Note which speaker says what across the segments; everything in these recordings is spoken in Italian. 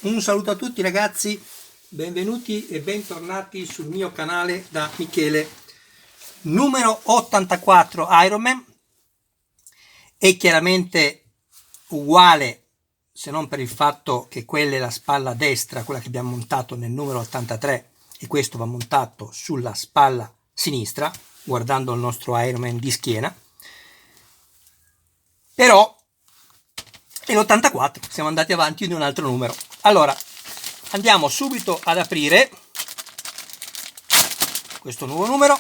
Speaker 1: Un saluto a tutti ragazzi, benvenuti e bentornati sul mio canale da Michele. Numero 84 Ironman è chiaramente uguale, se non per il fatto che quella è la spalla destra, quella che abbiamo montato nel numero 83, e questo va montato sulla spalla sinistra, guardando il nostro Ironman di schiena. Però è l'84, siamo andati avanti di un altro numero. Allora, andiamo subito ad aprire questo nuovo numero.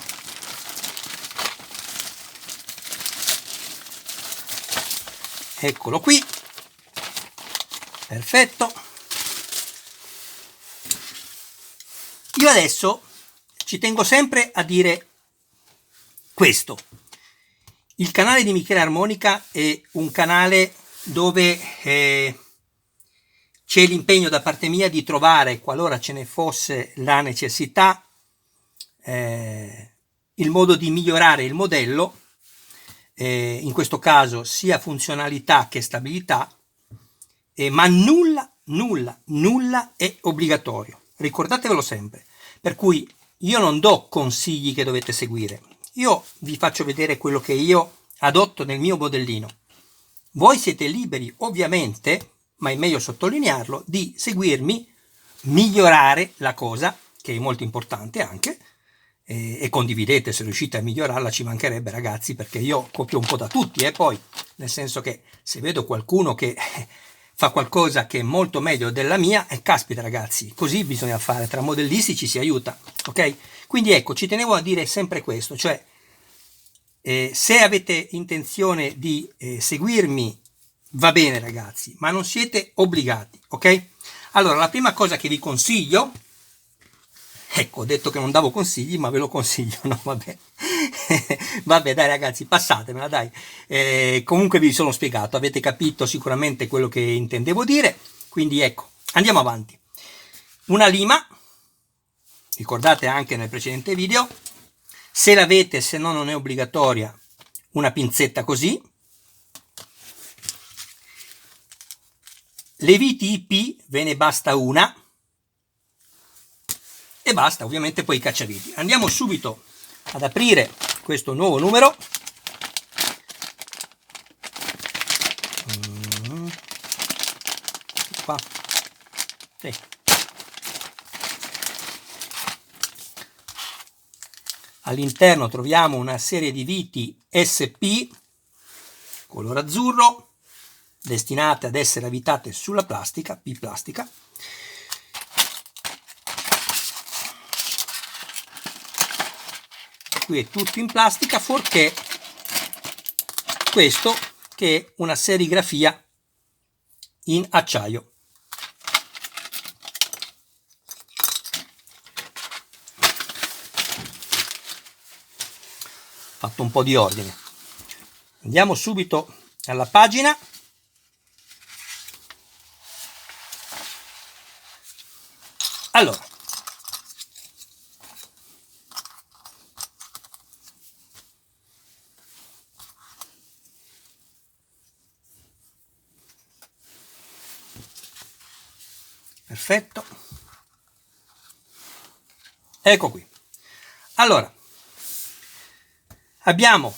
Speaker 1: Eccolo qui. Perfetto. Io adesso ci tengo sempre a dire questo. Il canale di Michele Armonica è un canale dove c'è l'impegno da parte mia di trovare, qualora ce ne fosse la necessità, il modo di migliorare il modello, in questo caso sia funzionalità che stabilità, ma nulla è obbligatorio. Ricordatevelo sempre. Per cui io non do consigli che dovete seguire. Io vi faccio vedere quello che io adotto nel mio modellino. Voi siete liberi, ovviamente, ma è meglio sottolinearlo, di seguirmi, migliorare la cosa, che è molto importante anche, e condividete se riuscite a migliorarla, ci mancherebbe ragazzi, perché io copio un po' da tutti, poi, nel senso che se vedo qualcuno che fa qualcosa che è molto meglio della mia, e caspita ragazzi, così bisogna fare, tra modellisti ci si aiuta, ok? Quindi ecco, ci tenevo a dire sempre questo, cioè se avete intenzione di seguirmi va bene ragazzi, ma non siete obbligati, ok? Allora, la prima cosa che vi consiglio, ecco, ho detto che non davo consigli, ma ve lo consiglio, no vabbè, vabbè dai ragazzi, passatemela dai, comunque vi sono spiegato, avete capito sicuramente quello che intendevo dire, quindi ecco, andiamo avanti. Una lima, ricordate anche nel precedente video, se l'avete, se no non è obbligatoria, una pinzetta così. Le viti IP ve ne basta una e basta, ovviamente poi i cacciaviti. Andiamo subito ad aprire questo nuovo numero. Qua. Sì. All'interno troviamo una serie di viti SP color azzurro, destinate ad essere avvitate sulla plastica, P plastica. Qui è tutto in plastica, fuorché questo che è una serigrafia in acciaio. Fatto un po' di ordine. Andiamo subito alla pagina. Allora, perfetto, ecco qui. Allora, abbiamo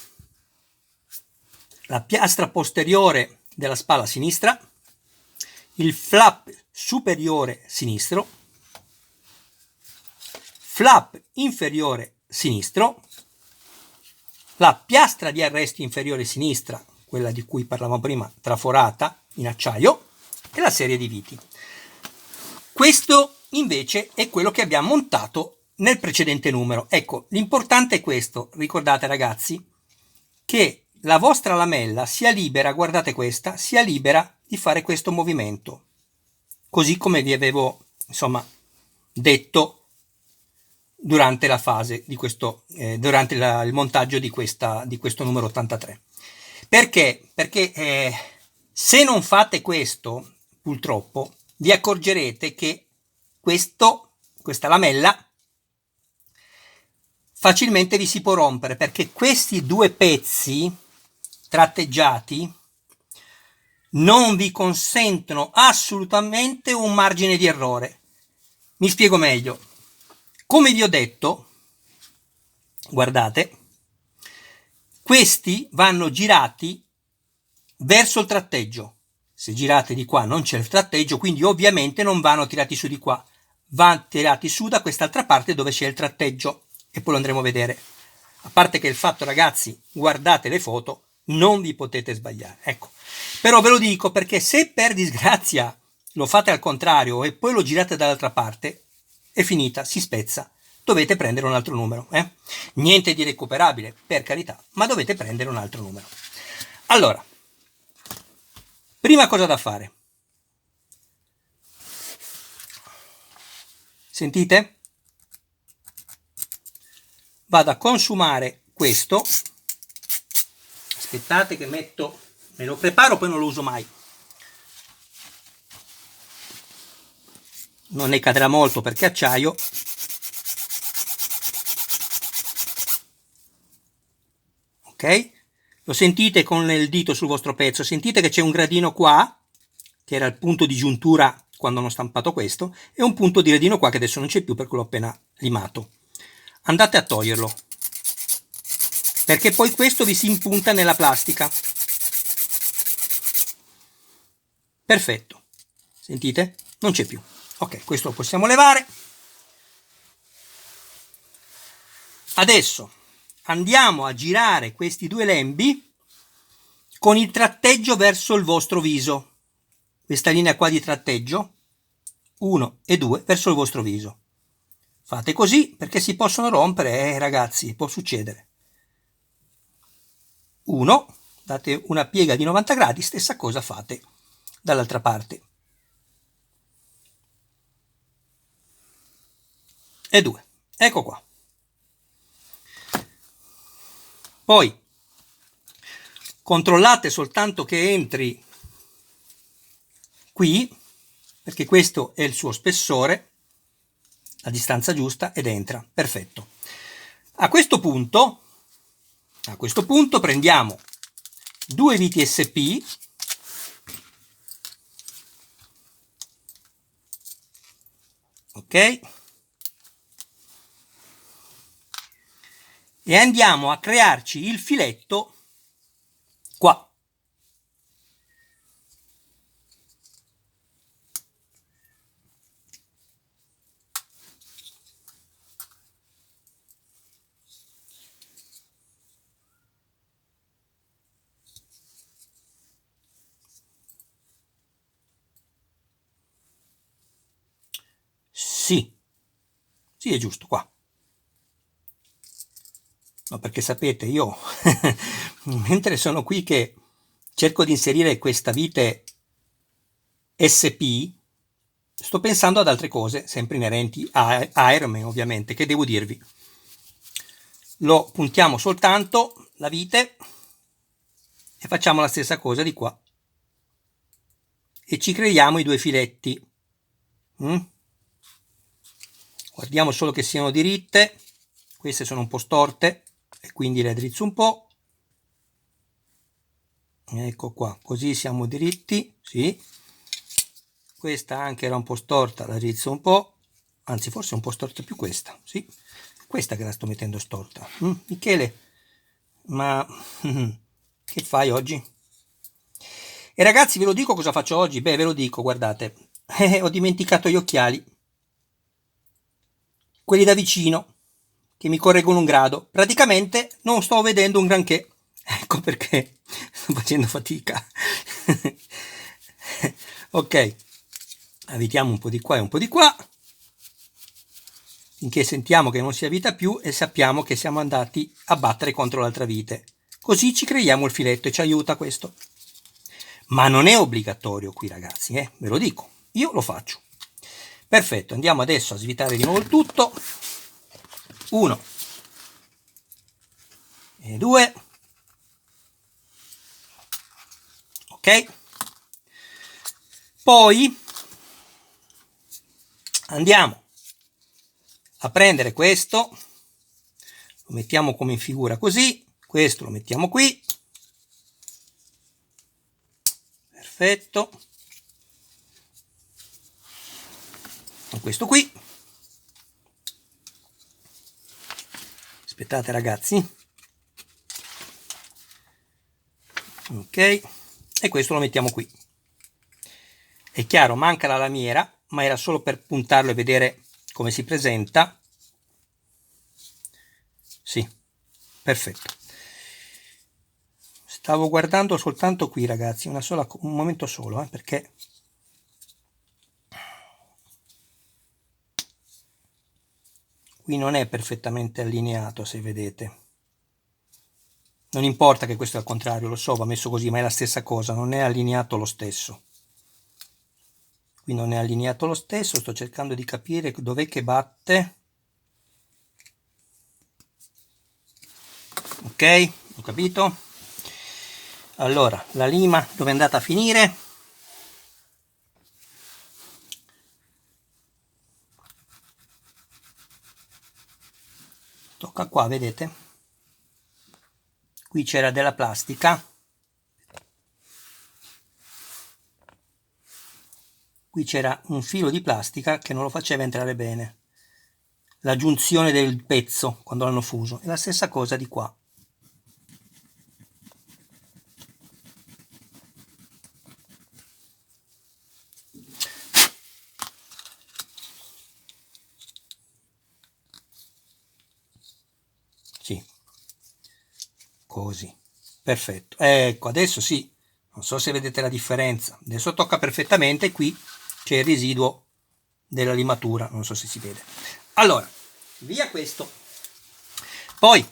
Speaker 1: la piastra posteriore della spalla sinistra, il flap superiore sinistro, flap inferiore sinistro, la piastra di arresto inferiore sinistra, quella di cui parlavamo prima, traforata in acciaio, e la serie di viti. Questo invece è quello che abbiamo montato nel precedente numero. Ecco, l'importante è questo, ricordate ragazzi, che la vostra lamella sia libera, guardate questa, sia libera di fare questo movimento, così come vi avevo, insomma, detto durante la fase di questo, durante il montaggio di questo numero 83. Perché? Perché se non fate questo, purtroppo, vi accorgerete che questa lamella facilmente vi si può rompere, perché questi due pezzi tratteggiati non vi consentono assolutamente un margine di errore. Mi spiego meglio. Come vi ho detto, guardate, questi vanno girati verso il tratteggio. Se girate di qua non c'è il tratteggio, quindi ovviamente non vanno tirati su di qua, vanno tirati su da quest'altra parte dove c'è il tratteggio, e poi lo andremo a vedere. A parte che il fatto, ragazzi, guardate le foto, non vi potete sbagliare, ecco. Però ve lo dico perché se per disgrazia lo fate al contrario e poi lo girate dall'altra parte, è finita, si spezza. Dovete prendere un altro numero. Niente di recuperabile, per carità, ma dovete prendere un altro numero. Allora, prima cosa da fare. Sentite? Vado a consumare questo. Aspettate che metto, me lo preparo, poi non lo uso mai. Non ne cadrà molto perché è acciaio. Ok? Lo sentite con il dito sul vostro pezzo, sentite che c'è un gradino qua, che era il punto di giuntura quando hanno stampato questo, e un punto di gradino qua che adesso non c'è più perché l'ho appena limato. Andate a toglierlo, perché poi questo vi si impunta nella plastica. Perfetto, sentite? Non c'è più. Ok, questo lo possiamo levare. Adesso andiamo a girare questi due lembi con il tratteggio verso il vostro viso. Questa linea qua di tratteggio, 1 e 2, verso il vostro viso. Fate così perché si possono rompere, ragazzi, può succedere. 1, date una piega di 90 gradi, stessa cosa fate dall'altra parte. E 2, ecco qua. Poi controllate soltanto che entri qui, perché questo è il suo spessore, la distanza giusta, ed entra. Perfetto. A questo punto prendiamo due viti SP, ok? E andiamo a crearci il filetto qua. Sì, sì, è giusto, qua. No, perché sapete, io mentre sono qui che cerco di inserire questa vite SP, sto pensando ad altre cose, sempre inerenti a Iron Man, ovviamente, che devo dirvi. Lo puntiamo soltanto, la vite, e facciamo la stessa cosa di qua. E ci creiamo i due filetti. Guardiamo solo che siano diritte. Queste sono un po' storte e quindi le drizzo un po'. Ecco qua, così siamo diritti, sì. Questa anche era un po' storta, la drizzo un po'. Anzi, forse è un po' storta più questa, sì. Questa che la sto mettendo storta. Michele, ma che fai oggi? E ragazzi, ve lo dico cosa faccio oggi? Beh, ve lo dico, guardate. Ho dimenticato gli occhiali. Quelli da vicino, che mi correggono un grado. Praticamente non sto vedendo un granché. Ecco perché sto facendo fatica. Ok, evitiamo un po' di qua e un po' di qua, finché sentiamo che non si avvita più e sappiamo che siamo andati a battere contro l'altra vite. Così ci creiamo il filetto e ci aiuta questo. Ma non è obbligatorio qui, ragazzi, ve lo dico. Io lo faccio. Perfetto, andiamo adesso a svitare di nuovo il tutto. 1 e 2. Ok. Poi andiamo a prendere questo, lo mettiamo come in figura così, questo lo mettiamo qui. perfetto. Questo qui, aspettate ragazzi, ok, e questo lo mettiamo qui. È chiaro, manca la lamiera, ma era solo per puntarlo e vedere come si presenta. Sì, perfetto. Stavo guardando soltanto qui ragazzi, un momento solo, perché qui non è perfettamente allineato, se vedete. Non importa che questo è al contrario, lo so, va messo così, ma è la stessa cosa, non è allineato lo stesso. Qui non è allineato lo stesso, sto cercando di capire dov'è che batte. Ok, ho capito. Allora, la lima dove è andata a finire? Tocca qua, vedete? Qui c'era della plastica. Qui c'era un filo di plastica che non lo faceva entrare bene. La giunzione del pezzo quando l'hanno fuso. È la stessa cosa di qua. Sì. Così. Perfetto. Ecco, adesso sì. Non so se vedete la differenza. Adesso tocca perfettamente. Qui c'è il residuo della limatura. Non so se si vede. Allora, via questo. Poi,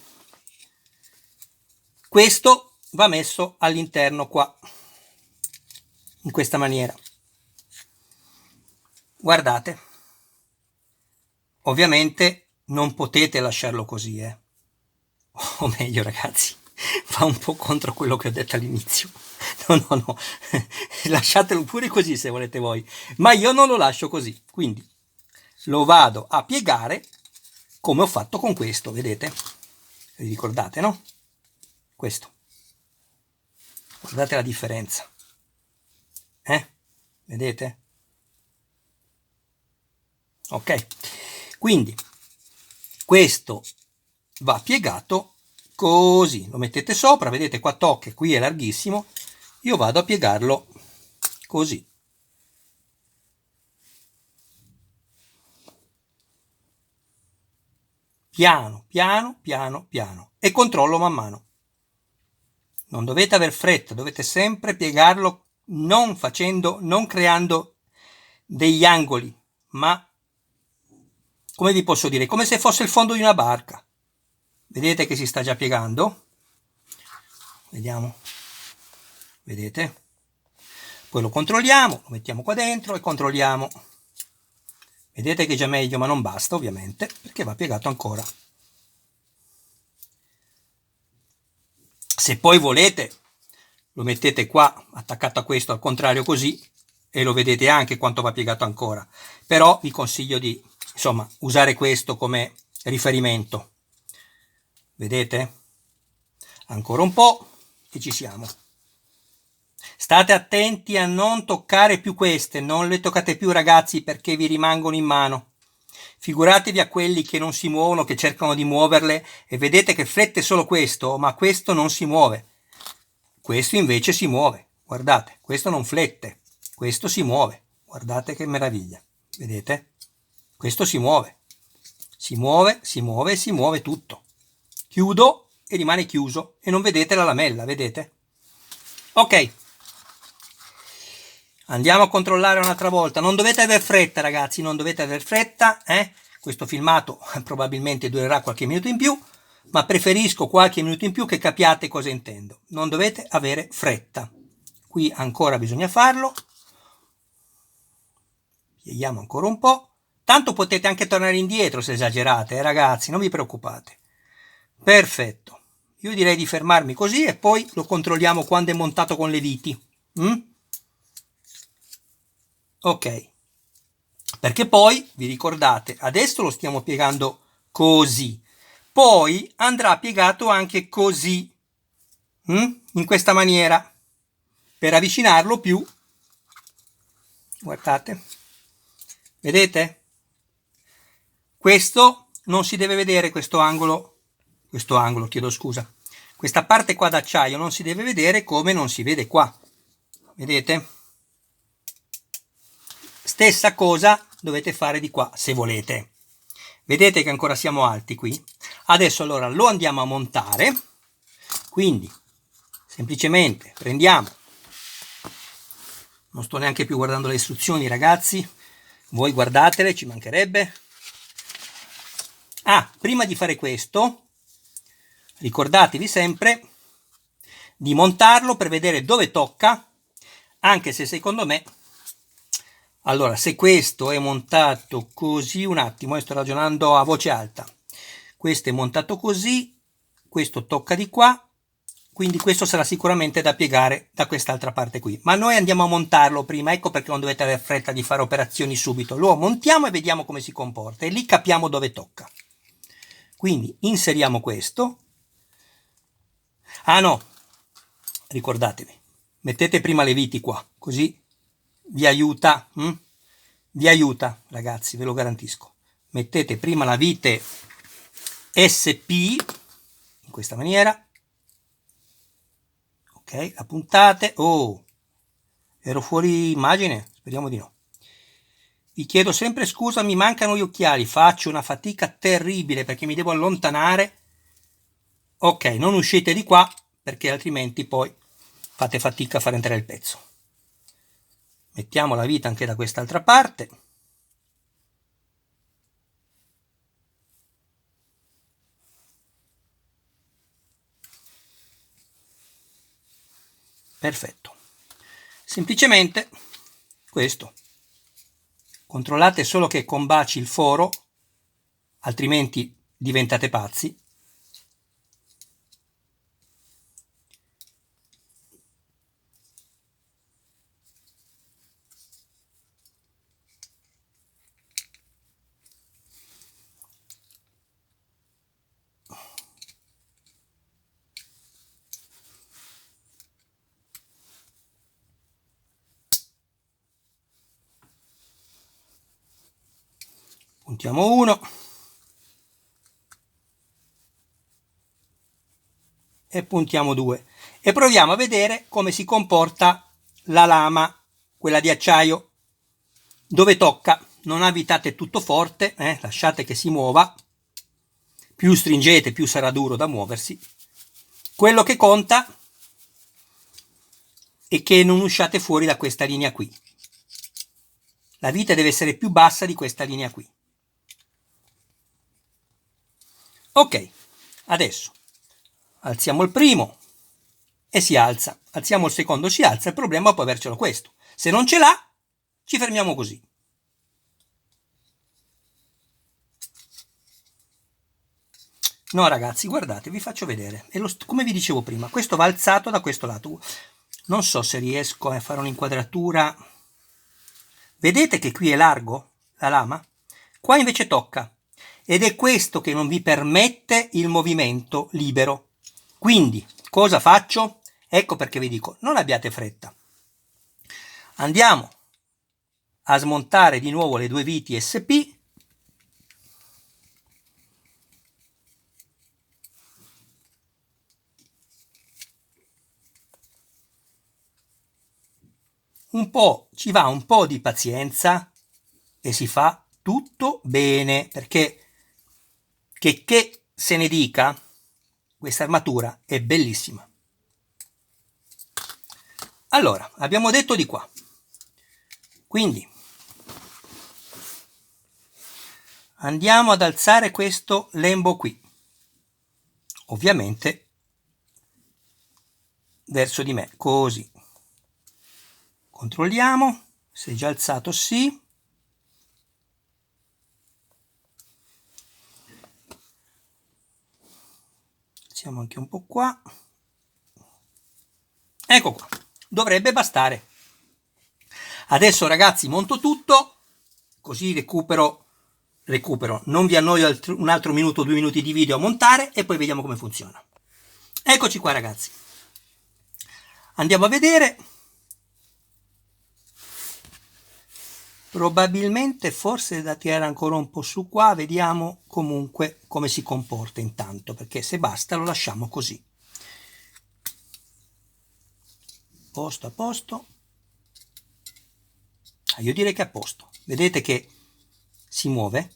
Speaker 1: questo va messo all'interno qua. In questa maniera. Guardate. Ovviamente non potete lasciarlo così, o meglio ragazzi, va un po' contro quello che ho detto all'inizio. No, lasciatelo pure così se volete voi, ma io non lo lascio così, quindi lo vado a piegare come ho fatto con questo, vedete? Vi ricordate, no? Questo. Guardate la differenza. Vedete? Ok. Quindi questo va piegato così, lo mettete sopra, vedete qua tocca, qui è larghissimo, io vado a piegarlo così. Piano, piano, piano, piano e controllo man mano. Non dovete aver fretta, dovete sempre piegarlo non creando degli angoli, ma come vi posso dire, come se fosse il fondo di una barca. Vedete che si sta già piegando? Vediamo. Vedete? Poi lo controlliamo, lo mettiamo qua dentro e controlliamo. Vedete che è già meglio, ma non basta ovviamente, perché va piegato ancora. Se poi volete, lo mettete qua, attaccato a questo, al contrario così, e lo vedete anche quanto va piegato ancora. Però vi consiglio di, insomma, usare questo come riferimento. Vedete? Ancora un po' e ci siamo. State attenti a non toccare più queste, non le toccate più ragazzi perché vi rimangono in mano. Figuratevi a quelli che non si muovono, che cercano di muoverle e vedete che flette solo questo, ma questo non si muove. Questo invece si muove, guardate, questo non flette, questo si muove, guardate che meraviglia, vedete? Questo si muove, si muove, si muove, si muove tutto. Chiudo e rimane chiuso e non vedete la lamella, vedete? Ok. Andiamo a controllare un'altra volta. Non dovete aver fretta, ragazzi, non dovete aver fretta. Questo filmato probabilmente durerà qualche minuto in più, ma preferisco qualche minuto in più che capiate cosa intendo. Non dovete avere fretta. Qui ancora bisogna farlo. Pieghiamo ancora un po'. Tanto potete anche tornare indietro se esagerate, ragazzi, non vi preoccupate. Perfetto. Io direi di fermarmi così e poi lo controlliamo quando è montato con le viti. Ok, perché poi vi ricordate, adesso lo stiamo piegando così, poi andrà piegato anche così, in questa maniera, per avvicinarlo più guardate, vedete? Questo non si deve vedere, questo angolo, chiedo scusa, questa parte qua d'acciaio non si deve vedere come non si vede qua, vedete? Stessa cosa dovete fare di qua se volete. Vedete che ancora siamo alti qui? Adesso allora lo andiamo a montare, quindi semplicemente prendiamo, non sto neanche più guardando le istruzioni ragazzi, voi guardatele, ci mancherebbe. Prima di fare questo, ricordatevi sempre di montarlo per vedere dove tocca, anche se secondo me, allora se questo è montato così, un attimo, sto ragionando a voce alta, questo è montato così, questo tocca di qua, quindi questo sarà sicuramente da piegare da quest'altra parte qui, ma noi andiamo a montarlo prima, ecco perché non dovete avere fretta di fare operazioni subito, lo montiamo e vediamo come si comporta e lì capiamo dove tocca. Quindi inseriamo questo, no, ricordatevi, mettete prima le viti qua, così vi aiuta, ragazzi, ve lo garantisco, mettete prima la vite SP, in questa maniera, ok, la puntate, ero fuori immagine, speriamo di no. Vi chiedo sempre scusa, mi mancano gli occhiali, faccio una fatica terribile perché mi devo allontanare. Ok, non uscite di qua perché altrimenti poi fate fatica a far entrare il pezzo. Mettiamo la vita anche da quest'altra parte. Perfetto. Semplicemente questo. Controllate solo che combaci il foro, altrimenti diventate pazzi. Puntiamo uno e puntiamo 2 e proviamo a vedere come si comporta la lama, quella di acciaio, dove tocca. Non avitate tutto forte, lasciate che si muova, più stringete più sarà duro da muoversi. Quello che conta è che non usciate fuori da questa linea qui, la vite deve essere più bassa di questa linea qui. Ok, adesso alziamo il primo e si alza, alziamo il secondo, si alza, il problema può avercelo questo, se non ce l'ha ci fermiamo così. No ragazzi, guardate, vi faccio vedere, come vi dicevo prima, questo va alzato da questo lato, non so se riesco a fare un'inquadratura, vedete che qui è largo la lama, qua invece tocca, ed è questo che non vi permette il movimento libero. Quindi cosa faccio? Ecco perché vi dico, non abbiate fretta. Andiamo a smontare di nuovo le due viti SP. Ci va un po' di pazienza e si fa tutto bene, perché che se ne dica, questa armatura è bellissima. Allora, abbiamo detto di qua, quindi andiamo ad alzare questo lembo qui, ovviamente verso di me, così. Controlliamo, se è già alzato sì. Alziamo anche un po' qua. Ecco qua, dovrebbe bastare. Adesso ragazzi monto tutto, così recupero, non vi annoio un altro minuto, 2 minuti di video a montare e poi vediamo come funziona. Eccoci qua ragazzi. Andiamo a vedere. probabilmente forse è da tirare ancora un po' su qua, vediamo comunque come si comporta intanto, perché se basta lo lasciamo così. Posto a posto. Io direi che è a posto. Vedete che si muove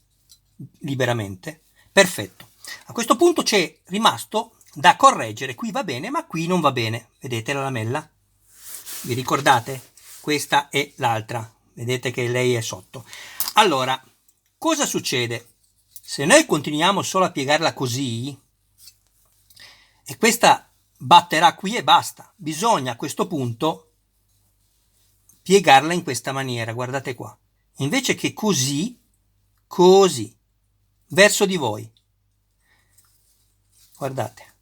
Speaker 1: liberamente. Perfetto. A questo punto c'è rimasto da correggere. Qui va bene, ma qui non va bene. Vedete la lamella? Vi ricordate? Questa è l'altra. Vedete che lei è sotto. Allora, cosa succede? Se noi continuiamo solo a piegarla così, e questa batterà qui e basta. Bisogna a questo punto piegarla in questa maniera, guardate qua. Invece che così, così, verso di voi. Guardate.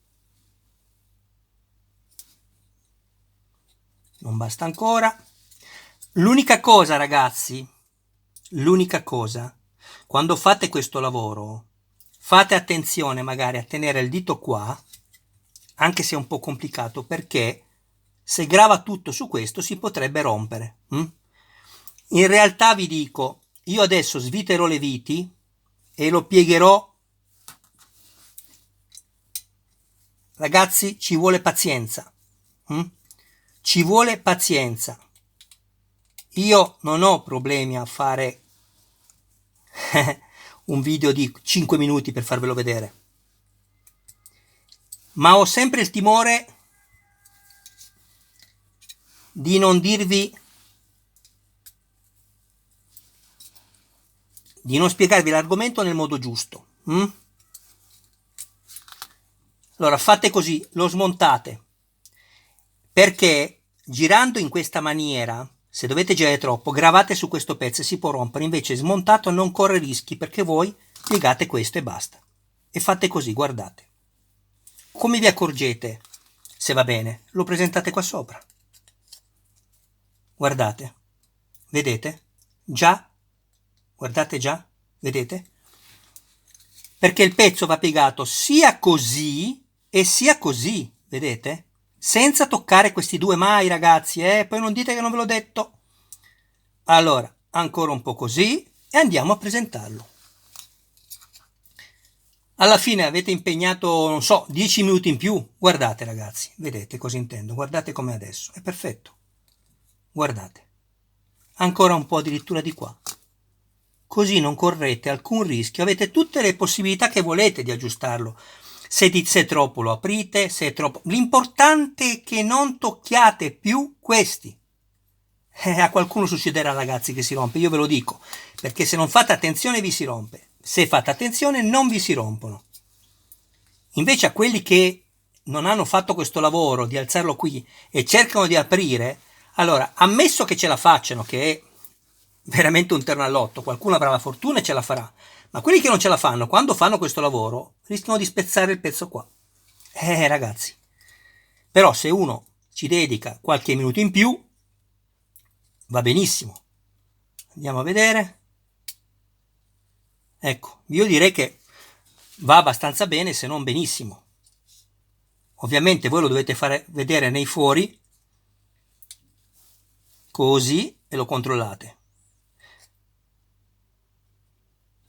Speaker 1: Non basta ancora. L'unica cosa, ragazzi, l'unica cosa, quando fate questo lavoro, fate attenzione magari a tenere il dito qua, anche se è un po' complicato, perché se grava tutto su questo si potrebbe rompere. In realtà vi dico, io adesso sviterò le viti e lo piegherò. Ragazzi, ci vuole pazienza. Ci vuole pazienza. Io non ho problemi a fare un video di 5 minuti per farvelo vedere, ma ho sempre il timore di non dirvi, di non spiegarvi l'argomento nel modo giusto. Allora fate così, lo smontate, perché girando in questa maniera, se dovete girare troppo, gravate su questo pezzo e si può rompere. Invece smontato non corre rischi, perché voi piegate questo e basta. E fate così, guardate. Come vi accorgete se va bene? Lo presentate qua sopra. Guardate, vedete? Già, guardate già, vedete? Perché il pezzo va piegato sia così e sia così, vedete? Senza toccare questi due mai, ragazzi, poi non dite che non ve l'ho detto. Allora, ancora un po' così e andiamo a presentarlo. Alla fine avete impegnato, non so, 10 minuti in più. Guardate, ragazzi, vedete cosa intendo? Guardate com'è adesso, è perfetto. Guardate, ancora un po' addirittura di qua. Così non correte alcun rischio, avete tutte le possibilità che volete di aggiustarlo. Se è troppo lo aprite, se è troppo... L'importante è che non tocchiate più questi. A qualcuno succederà, ragazzi, che si rompe, io ve lo dico, perché se non fate attenzione vi si rompe. Se fate attenzione non vi si rompono. Invece a quelli che non hanno fatto questo lavoro di alzarlo qui e cercano di aprire, allora, ammesso che ce la facciano, che è veramente un terno all'otto, qualcuno avrà la fortuna e ce la farà, ma quelli che non ce la fanno, quando fanno questo lavoro, rischiano di spezzare il pezzo qua. Ragazzi, però se uno ci dedica qualche minuto in più, va benissimo. Andiamo a vedere. Ecco, io direi che va abbastanza bene, se non benissimo. Ovviamente voi lo dovete fare vedere nei fori, così, e lo controllate.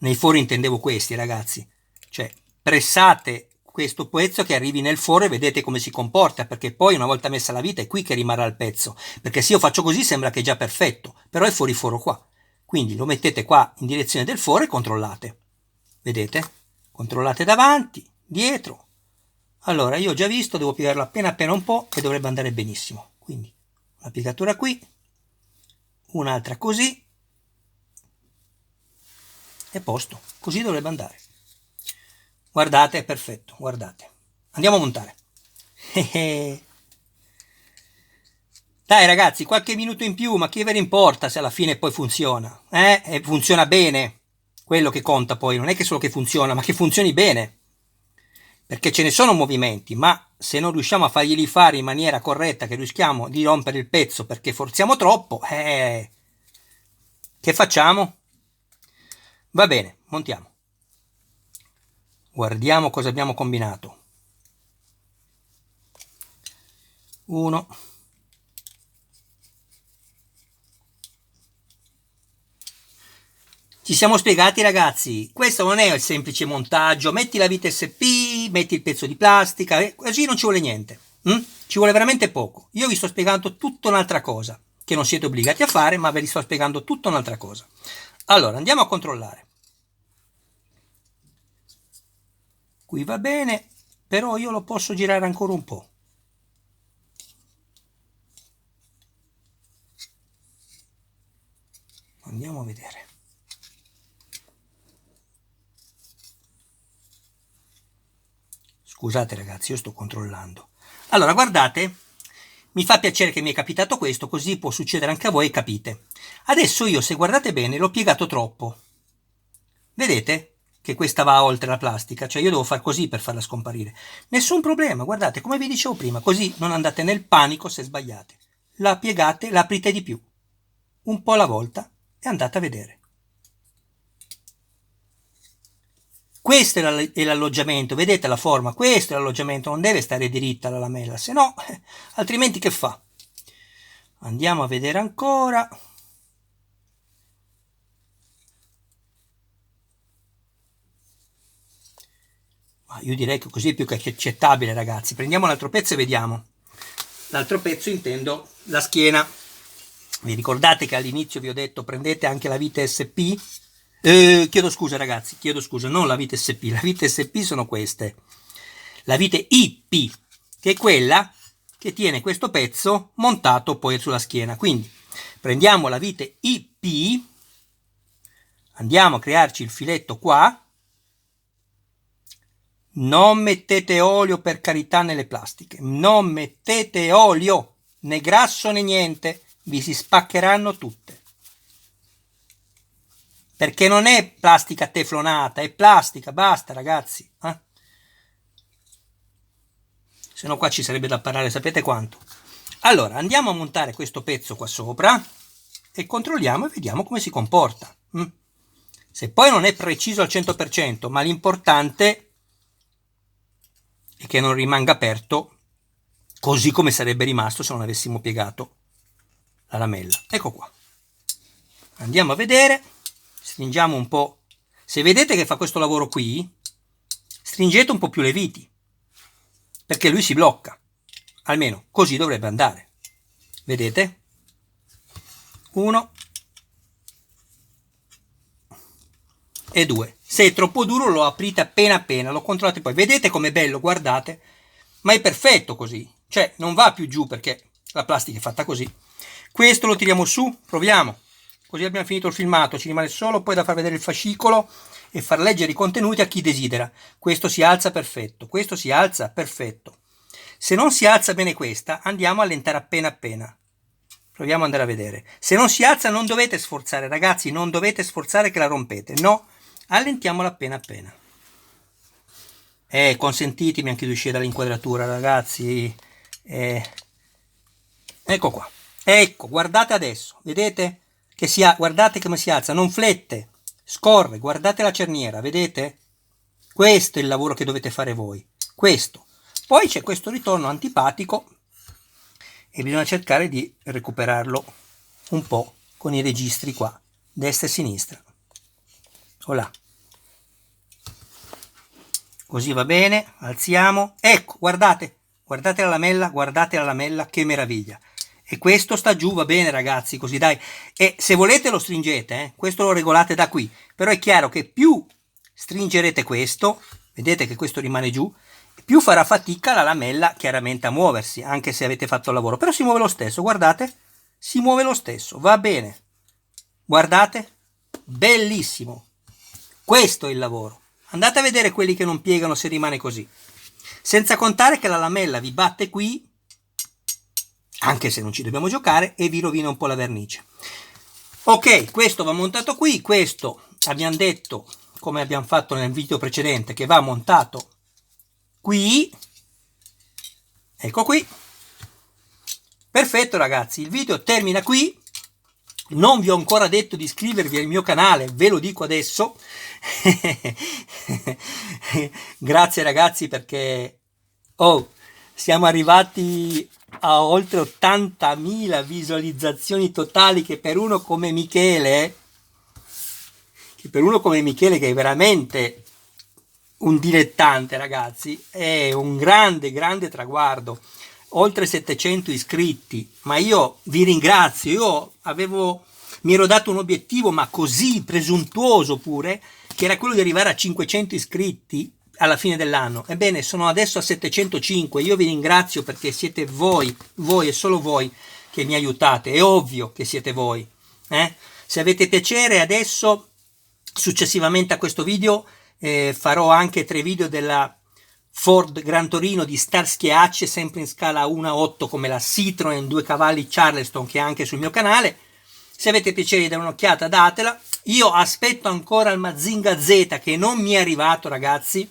Speaker 1: Nei fori intendevo questi, ragazzi. Cioè, pressate questo pezzo che arrivi nel foro e vedete come si comporta, perché poi una volta messa la vita è qui che rimarrà il pezzo. Perché se io faccio così sembra che è già perfetto, però è fuori foro qua. Quindi lo mettete qua in direzione del foro e controllate. Vedete? Controllate davanti, dietro. Allora, io ho già visto, devo piegarlo appena un po' e dovrebbe andare benissimo. Quindi, una piegatura qui, un'altra così, e posto. Così dovrebbe andare. Guardate, è perfetto, guardate. Andiamo a montare. Dai ragazzi, qualche minuto in più, ma che ve ne importa se alla fine poi funziona? E funziona bene. Quello che conta poi non è che solo che funziona, ma che funzioni bene. Perché ce ne sono movimenti, ma se non riusciamo a farglieli fare in maniera corretta, che rischiamo di rompere il pezzo perché forziamo troppo, che facciamo? Va bene, montiamo. Guardiamo cosa abbiamo combinato. 1, Ci siamo spiegati, ragazzi, questo non è il semplice montaggio, metti la vite SP, metti il pezzo di plastica, così non ci vuole niente, ci vuole veramente poco. Io vi sto spiegando tutta un'altra cosa, che non siete obbligati a fare, ma ve li sto spiegando tutta un'altra cosa. Allora, andiamo a controllare. Qui va bene, però io lo posso girare ancora un po'. Andiamo a vedere. Scusate ragazzi, io sto controllando. Allora, guardate, mi fa piacere che mi è capitato questo, così può succedere anche a voi e capite. Adesso io, se guardate bene, l'ho piegato troppo. Vedete che questa va oltre la plastica? Cioè io devo fare così per farla scomparire. Nessun problema, guardate, come vi dicevo prima, così non andate nel panico se sbagliate. La piegate, la aprite di più, un po' alla volta, e andate a vedere. Questo è l'alloggiamento, vedete la forma? Questo è l'alloggiamento, non deve stare diritta la lamella, se no, altrimenti che fa? Andiamo a vedere ancora. Ma io direi che così è più che accettabile, ragazzi. Prendiamo l'altro pezzo e vediamo. L'altro pezzo intendo la schiena. Vi ricordate che all'inizio vi ho detto prendete anche la vite SP? Chiedo scusa ragazzi, chiedo scusa, non la vite SP, la vite SP sono queste. La vite IP, che è quella che tiene questo pezzo montato poi sulla schiena. Quindi prendiamo la vite IP, andiamo a crearci il filetto qua. Non mettete olio per carità nelle plastiche, non mettete olio, né grasso né niente, vi si spaccheranno tutte. Perché non è plastica teflonata, è plastica, basta ragazzi. Se no qua ci sarebbe da parlare, sapete quanto. Allora, andiamo a montare questo pezzo qua sopra e controlliamo e vediamo come si comporta. Se poi non è preciso al 100%, ma l'importante è che non rimanga aperto così come sarebbe rimasto se non avessimo piegato la lamella. Ecco qua. Andiamo a vedere. Stringiamo un po'. Se vedete che fa questo lavoro qui, stringete un po' più le viti, perché lui si blocca. Almeno così dovrebbe andare. Vedete? 1 e 2. Se è troppo duro lo aprite appena appena, lo controllate poi. Vedete com'è bello, guardate. Ma è perfetto così. Cioè non va più giù perché la plastica è fatta così. Questo lo tiriamo su, proviamo. Così abbiamo finito il filmato, ci rimane solo poi da far vedere il fascicolo e far leggere i contenuti a chi desidera. Questo si alza perfetto, questo si alza perfetto. Se non si alza bene questa, andiamo a allentare appena appena. Proviamo ad andare a vedere. Se non si alza non dovete sforzare, ragazzi, non dovete sforzare che la rompete. No, allentiamola appena appena. Consentitemi anche di uscire dall'inquadratura, ragazzi. Ecco qua. Ecco, guardate adesso, vedete? Guardate come si alza, non flette, scorre, guardate la cerniera, vedete? Questo è il lavoro che dovete fare voi, questo. Poi c'è questo ritorno antipatico e bisogna cercare di recuperarlo un po' con i registri qua, destra e sinistra. Olà. Così va bene, alziamo, ecco, guardate la lamella, che meraviglia. E questo sta giù, va bene ragazzi, così dai. E se volete lo stringete, questo lo regolate da qui. Però è chiaro che più stringerete questo, vedete che questo rimane giù, più farà fatica la lamella chiaramente a muoversi, anche se avete fatto il lavoro. Però si muove lo stesso, guardate, si muove lo stesso, va bene. Guardate, bellissimo. Questo è il lavoro. Andate a vedere quelli che non piegano se rimane così. Senza contare che la lamella vi batte qui, anche se non ci dobbiamo giocare, e vi rovina un po' la vernice. Ok, questo va montato qui, questo abbiamo detto, come abbiamo fatto nel video precedente, che va montato qui. Ecco qui. Perfetto ragazzi, il video termina qui. Non vi ho ancora detto di iscrivervi al mio canale, ve lo dico adesso. Grazie ragazzi perché siamo arrivati a oltre 80.000 visualizzazioni totali, che per uno come Michele, che per uno come Michele, che è veramente un dilettante, ragazzi, è un grande, grande traguardo. Oltre 700 iscritti, ma io vi ringrazio. Mi ero dato un obiettivo, ma così presuntuoso pure, che era quello di arrivare a 500 iscritti alla fine dell'anno. Ebbene, sono adesso a 705. Io vi ringrazio perché siete voi e solo voi che mi aiutate. È ovvio che siete voi. Se avete piacere, adesso, successivamente a questo video, farò anche 3 video della Ford Gran Torino di Starsky e Hutch, sempre in scala 1:8 come la Citroen 2 cavalli Charleston, che è anche sul mio canale. Se avete piacere di dare un'occhiata, datela. Io aspetto ancora il Mazinga Z, che non mi è arrivato, ragazzi.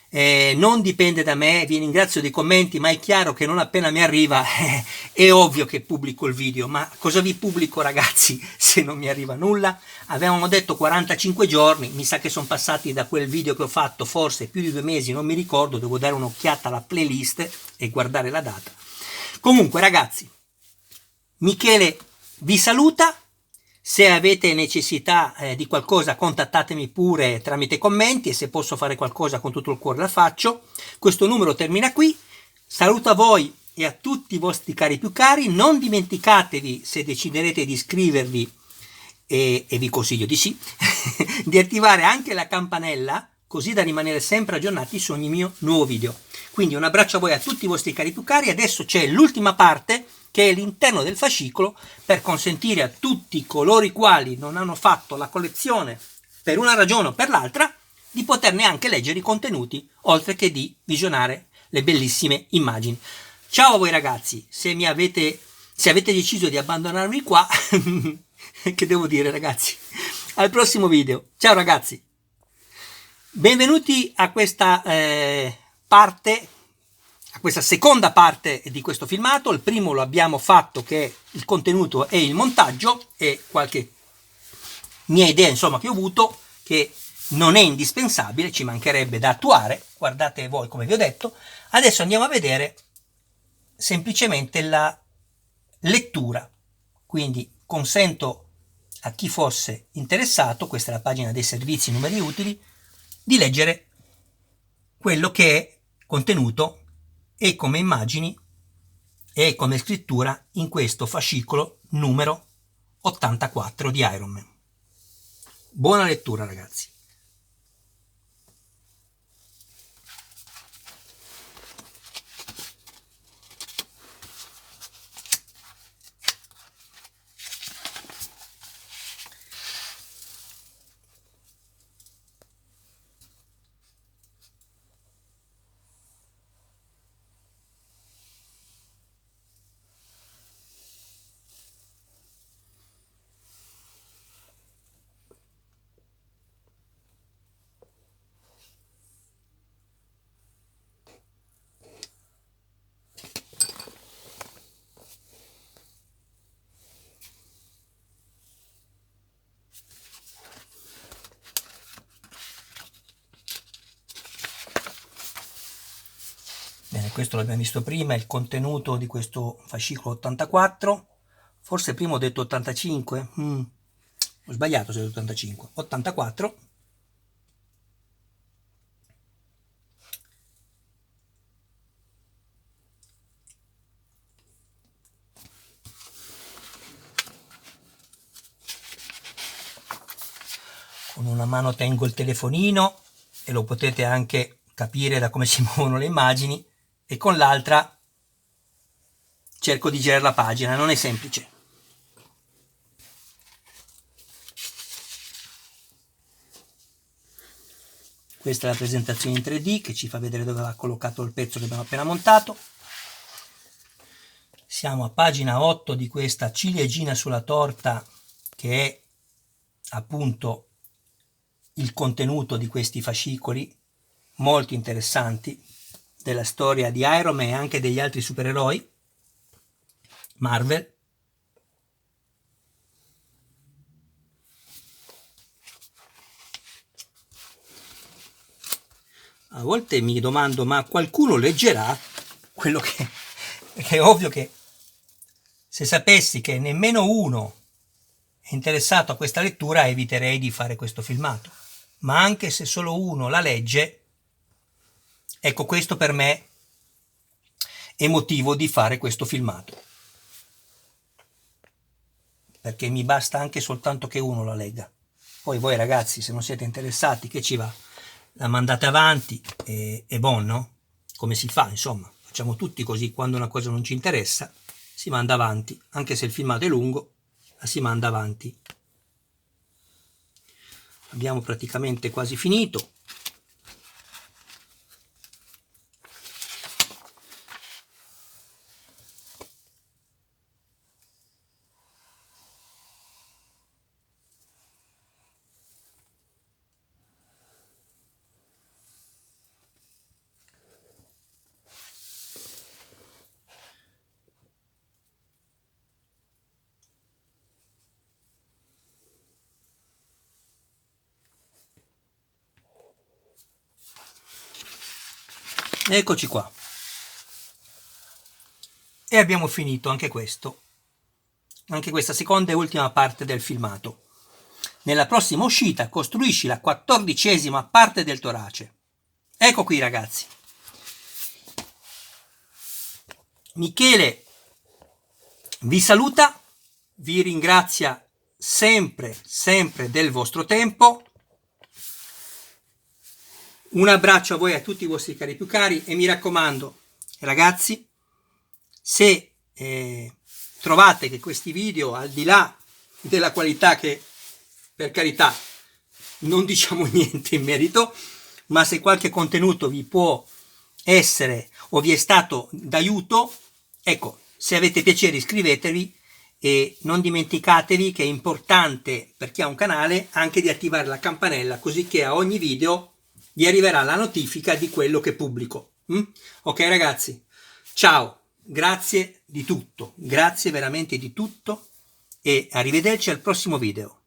Speaker 1: Non dipende da me, vi ringrazio dei commenti, ma è chiaro che non appena mi arriva è ovvio che pubblico il video. Ma cosa vi pubblico, ragazzi, se non mi arriva nulla? Avevamo detto 45 giorni, mi sa che sono passati da quel video che ho fatto forse più di 2 mesi, non mi ricordo, devo dare un'occhiata alla playlist e guardare la data. Comunque, ragazzi, Michele vi saluta. Se avete necessità di qualcosa, contattatemi pure tramite commenti, e se posso fare qualcosa con tutto il cuore la faccio. Questo numero termina qui. Saluto a voi e a tutti i vostri cari più cari. Non dimenticatevi, se deciderete di iscrivervi, e vi consiglio di sì, di attivare anche la campanella, così da rimanere sempre aggiornati su ogni mio nuovo video. Quindi un abbraccio a voi e a tutti i vostri cari più cari. Adesso c'è l'ultima parte, che è l'interno del fascicolo, per consentire a tutti coloro i quali non hanno fatto la collezione per una ragione o per l'altra di poterne anche leggere i contenuti, oltre che di visionare le bellissime immagini. Ciao a voi, ragazzi. Se avete deciso di abbandonarmi qua, che devo dire, ragazzi? Al prossimo video. Ciao, ragazzi. Benvenuti a questa parte, a questa seconda parte di questo filmato. Il primo lo abbiamo fatto, che è il contenuto e il montaggio, e qualche mia idea, insomma, che ho avuto, che non è indispensabile, ci mancherebbe da attuare. Guardate voi, come vi ho detto. Adesso andiamo a vedere semplicemente la lettura. Quindi consento a chi fosse interessato, questa è la pagina dei servizi numeri utili, di leggere quello che è contenuto e come immagini e come scrittura in questo fascicolo numero 84 di Iron Man. Buona lettura, ragazzi. Bene, questo l'abbiamo visto prima, il contenuto di questo fascicolo 84, forse prima ho detto 85, ho sbagliato se ho detto 85, 84. Con una mano tengo il telefonino e lo potete anche capire da come si muovono le immagini, e con l'altra cerco di girare la pagina, non è semplice. Questa è la presentazione in 3D che ci fa vedere dove va collocato il pezzo che abbiamo appena montato. Siamo a pagina 8 di questa ciliegina sulla torta, che è appunto il contenuto di questi fascicoli molto interessanti della storia di Iron Man e anche degli altri supereroi Marvel. A volte mi domando, ma qualcuno leggerà quello che è ovvio che se sapessi che nemmeno uno è interessato a questa lettura, eviterei di fare questo filmato. Ma anche se solo uno la legge, ecco, questo per me è motivo di fare questo filmato, perché mi basta anche soltanto che uno la legga. Poi voi ragazzi, se non siete interessati, che ci va? La mandate avanti e buon, no? Come si fa, insomma, facciamo tutti così. Quando una cosa non ci interessa si manda avanti, anche se il filmato è lungo, la si manda avanti. Abbiamo praticamente quasi finito. Eccoci qua. E abbiamo finito anche questo, anche questa seconda e ultima parte del filmato. Nella prossima uscita costruisci la 14ª parte del torace. Ecco qui ragazzi. Michele vi saluta, vi ringrazia sempre del vostro tempo. Un abbraccio a voi e a tutti i vostri cari più cari e mi raccomando ragazzi, se trovate che questi video, al di là della qualità, che per carità non diciamo niente in merito, ma se qualche contenuto vi può essere o vi è stato d'aiuto, ecco, se avete piacere iscrivetevi e non dimenticatevi che è importante per chi ha un canale anche di attivare la campanella, così che a ogni video vi arriverà la notifica di quello che pubblico. Ok ragazzi, ciao, grazie di tutto, grazie veramente di tutto e arrivederci al prossimo video.